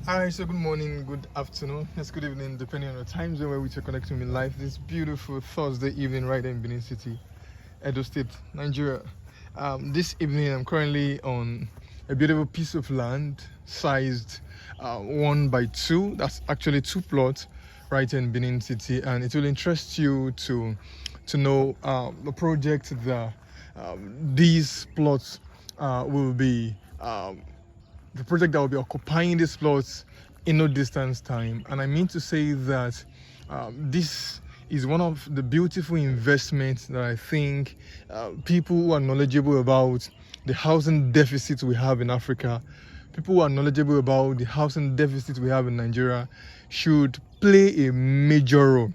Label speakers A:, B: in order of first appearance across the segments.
A: Alright, so good morning, good afternoon, yes, good evening, depending on the time zone where which you're connecting me live. This beautiful Thursday evening right in Benin City, Edo State, Nigeria. This evening, I'm currently on a beautiful piece of land sized 1 by 2. That's actually 2 plots right in Benin City, and it will interest you to know the project that these plots will be. The project that will be occupying these plots in no distance time. And I mean to say that this is one of the beautiful investments that I think people who are knowledgeable about the housing deficit we have in Africa, people who are knowledgeable about the housing deficit we have in Nigeria, should play a major role.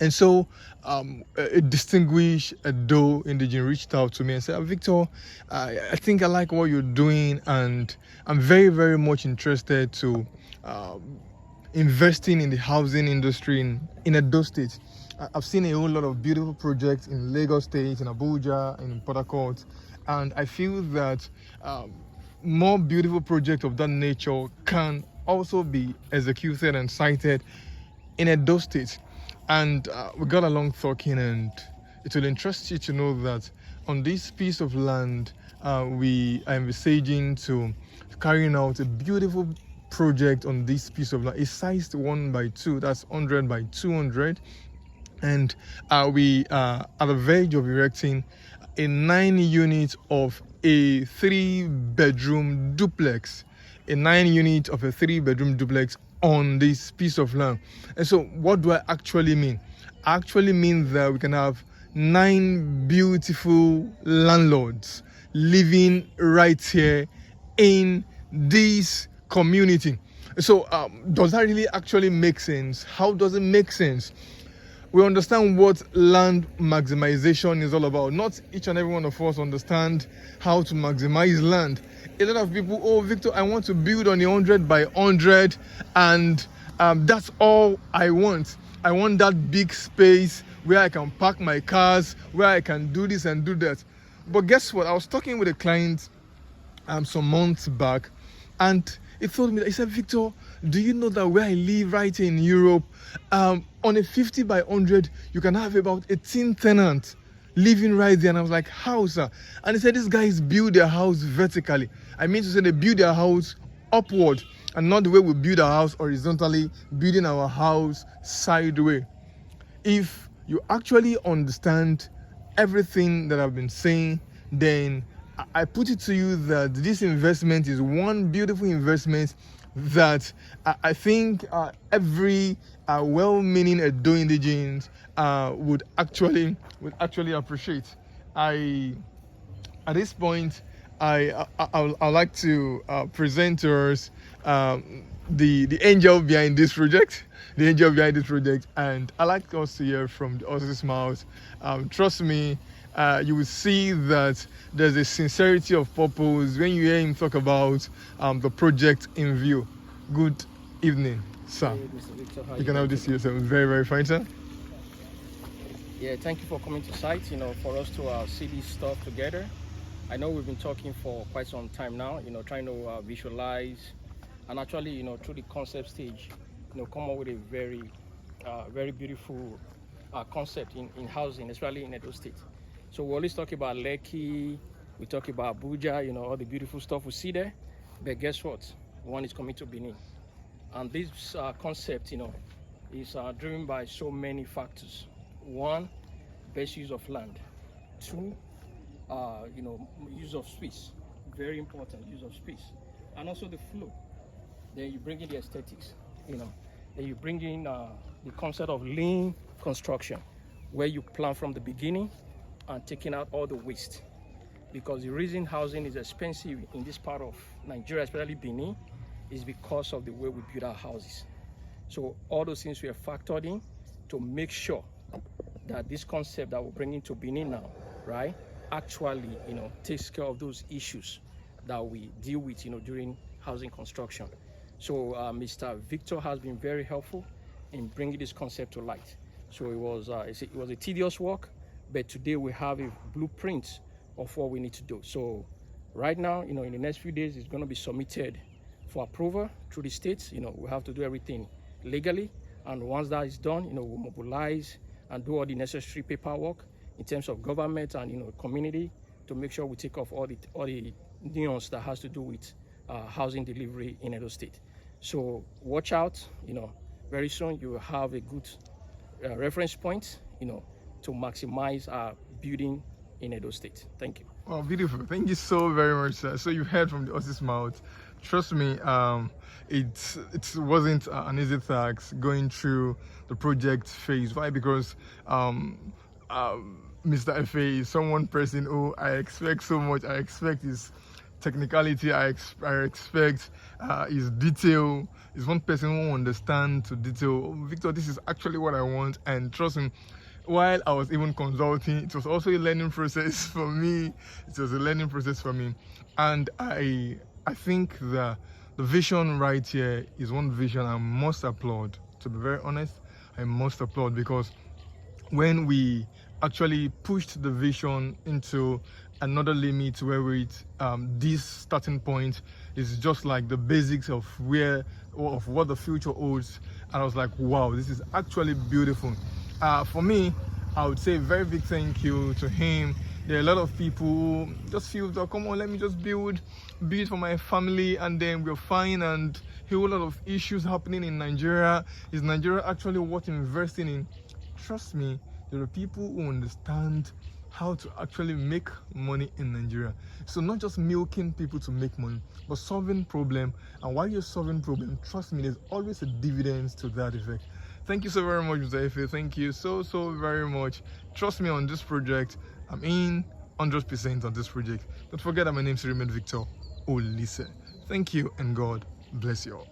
A: And so a distinguished Edo indigenous reached out to me and said, Victor, I think I like what you're doing, and I'm very, very much interested to investing in the housing industry in Edo State. I've seen a whole lot of beautiful projects in Lagos State, in Abuja, in Port Harcourt, and I feel that more beautiful projects of that nature can also be executed and cited in Edo State. And we got along talking, and it will interest you to know that on this piece of land, we are envisaging to carrying out a beautiful project on this piece of land. It's sized 1 by 2, that's 100 by 200. And we are at the verge of erecting a 9 unit of a 3 bedroom duplex. A 9 unit of a 3 bedroom duplex on this piece of land. And so what do I actually mean? I actually mean that we can have 9 beautiful landlords living right here in this community. So does that really actually make sense? How does it make sense? We understand what land maximization is all about. Not each and every one of us understand how to maximize land. A lot of people, oh, Victor, I want to build on a 100 by 100, and that's all I want. I want that big space where I can park my cars, where I can do this and do that. But guess what? I was talking with a client some months back, and he told me that, he said, Victor, do you know that where I live right in Europe, on a 50 by 100, you can have about 18 tenants living right there? And I was like, how, sir? And he said, these guys build their house vertically. I mean to say they build their house upward, and not the way we build our house horizontally, building our house sideways. If you actually understand everything that I've been saying, then I put it to you that this investment is one beautiful investment that I think every well-meaning Edo indigene would actually appreciate. At this point, I'd like to present to us the angel behind this project, and I like us to hear from the horse's mouth. Trust me, you will see that there's a sincerity of purpose when you hear him talk about the project in view. Good evening, sir.
B: Hey, Mr. Victor, how
A: You can have this yourself. Very, very fine, sir.
B: Yeah, thank you for coming to site, for us to see this stuff together. I know we've been talking for quite some time now, trying to visualize and actually, through the concept stage, come up with a very, very beautiful concept in housing, especially in Edo State. So we always talk about Lekki, we talk about Abuja, all the beautiful stuff we see there. But guess what? One is coming to Benin. And this concept, is driven by so many factors. One, best use of land. Two, use of space. Very important, use of space. And also the flow. Then you bring in the aesthetics, Then you bring in the concept of lean construction, where you plan from the beginning and taking out all the waste. Because the reason housing is expensive in this part of Nigeria, especially Benin, is because of the way we build our houses. So all those things we have factored in to make sure that this concept that we're bringing to Benin now, right, actually, takes care of those issues that we deal with, during housing construction. So Mr. Victor has been very helpful in bringing this concept to light. So it was a tedious work, but today we have a blueprint of what we need to do. So right now, in the next few days, it's going to be submitted for approval through the states. We have to do everything legally, and once that is done, we'll mobilize and do all the necessary paperwork in terms of government and community to make sure we take off all the nuance that has to do with housing delivery in Edo State. So watch out. Very soon you will have a good reference point, to maximize our building in Edo State. Thank you.
A: Oh, beautiful. Thank you so very much, sir. So you heard from the horse's mouth. Trust me, it wasn't an easy task going through the project phase. Why? Because Mr. F.A. is someone person who I expect so much. I expect his technicality. I expect his detail. He's one person who understands to detail. Victor, this is actually what I want. And trust me, while I was even consulting, it was also a learning process for me. And I think the vision right here is one vision I must applaud. To be very honest, I must applaud, because when we actually pushed the vision into another limit where this starting point is just like the basics of what the future holds, and I was like, wow, this is actually beautiful. For me, I would say a very big thank you to him. There are a lot of people who just feel that, come on, let me just build for my family, and then we're fine, and a whole lot of issues happening in Nigeria. Is Nigeria actually worth investing in? Trust me, there are people who understand how to actually make money in Nigeria. So not just milking people to make money, but solving problem. And while you're solving problem, trust me, there's always a dividend to that effect. Thank you so very much, Mr. Efe. Thank you so very much. Trust me on this project. I'm in 100% on this project. Don't forget that my name is Raymond Victor Olise. Thank you, and God bless you all.